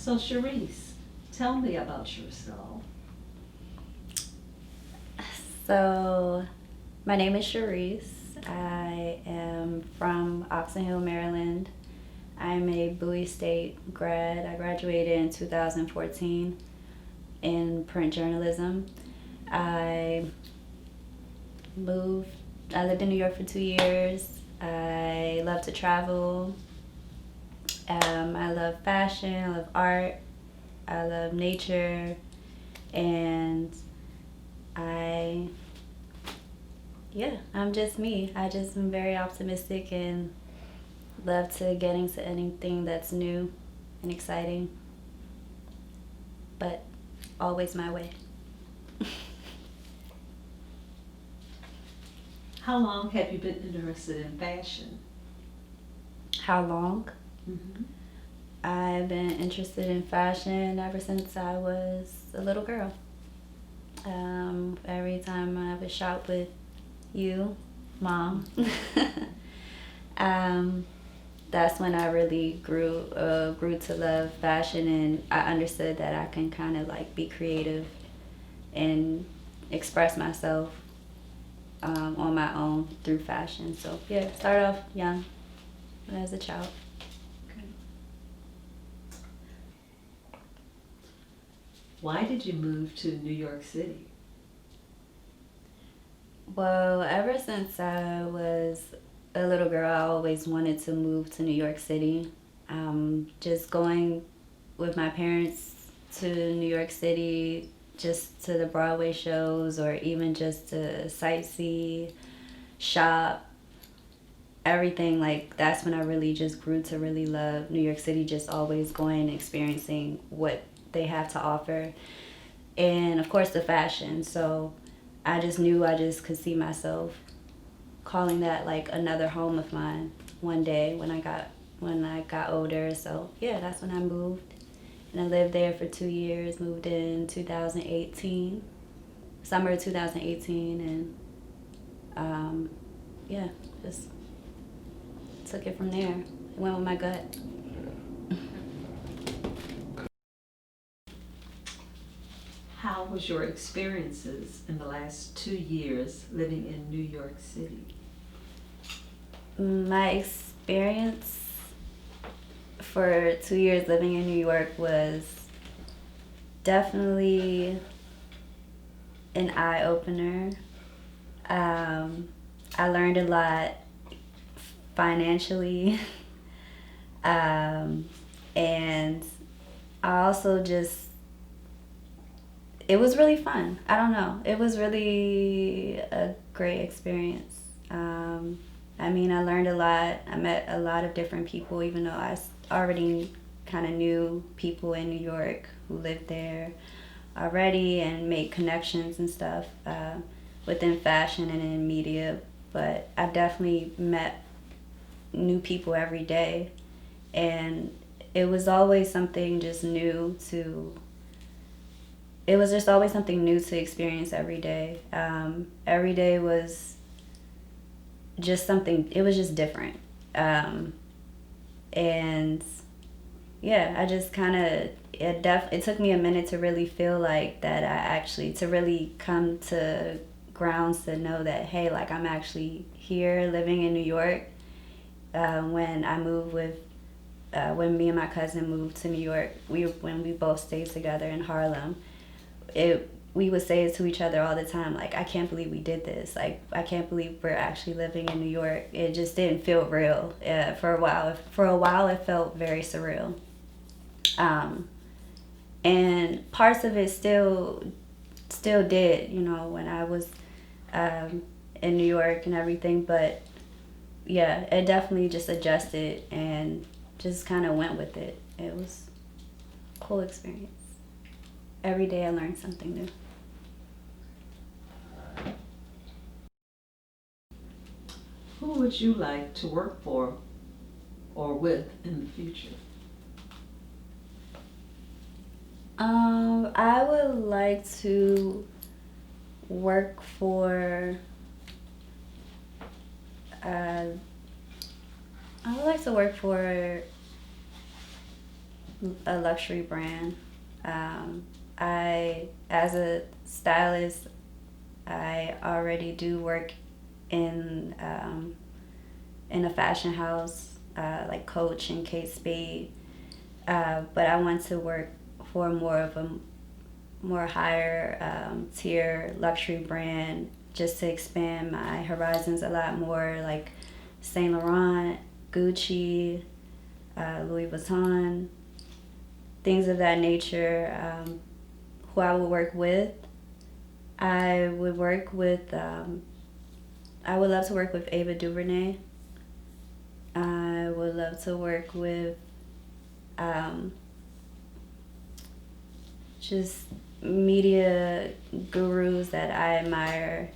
So Charise, tell me about yourself. So, my name is Charise. I am from Oxon Hill, Maryland. I'm a Bowie State grad. I graduated in 2014 in print journalism. I moved, I lived in New York for 2 years. I love to travel. I love fashion, I love art, I love nature, and I yeah, I'm just me. I just am very optimistic and love to get into anything that's new and exciting, but always my way. How long have you been interested in fashion? How long? Hmm. I've been interested in fashion ever since I was a little girl. Every time I would shop with you, Mom, um, that's when I really grew to love fashion, and I understood that I can kind of like be creative and express myself on my own through fashion. So yeah, start off young as a child. Okay. Why did you move to New York City? Well, ever since I was a little girl, I always wanted to move to New York City. Just going with my parents to New York City, just to the Broadway shows, or even just to sightsee, shop, everything. Like, that's when I really just grew to really love New York City, just always going and experiencing what they have to offer. And of course, the fashion. So I just knew I just could see myself calling that like another home of mine one day when I got older. So yeah, that's when I moved, and I lived there for 2 years. Moved in 2018, summer of 2018, and yeah, just took it from there. Went with my gut. How was your experiences in the last 2 years living in New York City? My experience for 2 years living in New York was definitely an eye opener. Um, I learned a lot financially, um, and I also just it was really fun. I don't know. It was really a great experience. I mean, I learned a lot. I met a lot of different people, even though already kind of knew people in New York who lived there already and made connections and stuff within fashion and in media. But I definitely met new people every day, and it was always something just new to it was just always something new to experience every day. Every day was just something, it was just different. Um, and yeah, I just kind of, it took me a minute to really feel like that to really come to grounds to know that, hey, like I'm actually here living in New York. When I moved when me and my cousin moved to New York, when we both stayed together in Harlem, we would say it to each other all the time, like, I can't believe we did this, like I can't believe we're actually living in New York. It just didn't feel real. For a while it felt very surreal. um, and parts of it still did, when I was um, in New York and everything. But yeah, it definitely just adjusted and just kind of went with it. It was a cool experience. Every day I learned something new. Who would you like to work for or with in the future? I would like to work for. Uh, I would like to work for a luxury brand. As a stylist, I already do work in a fashion house, like Coach and Kate Spade. But I want to work for more of a more higher tier luxury brand, just to expand my horizons a lot more, like Saint Laurent, Gucci, Louis Vuitton, things of that nature. Who I would work with, I would love to work with Ava DuVernay. I would love to work with just media gurus that I admire,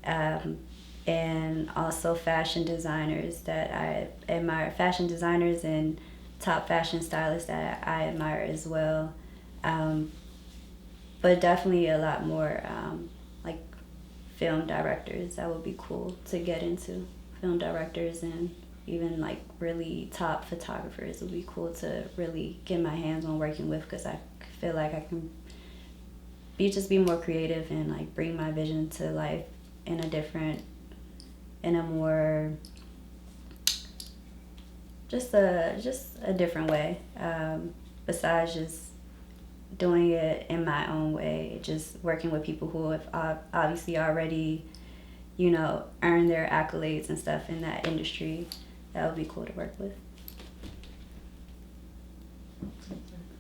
and also fashion designers that I admire, fashion designers and top fashion stylists that I admire as well. But definitely a lot more like film directors. That would be cool to get into. Film directors and even like really top photographers would be cool to really get my hands on working with, because I feel like I can be more creative and like bring my vision to life in a more just a different way, besides just doing it in my own way, just working with people who have obviously already, earned their accolades and stuff in that industry. That would be cool to work with.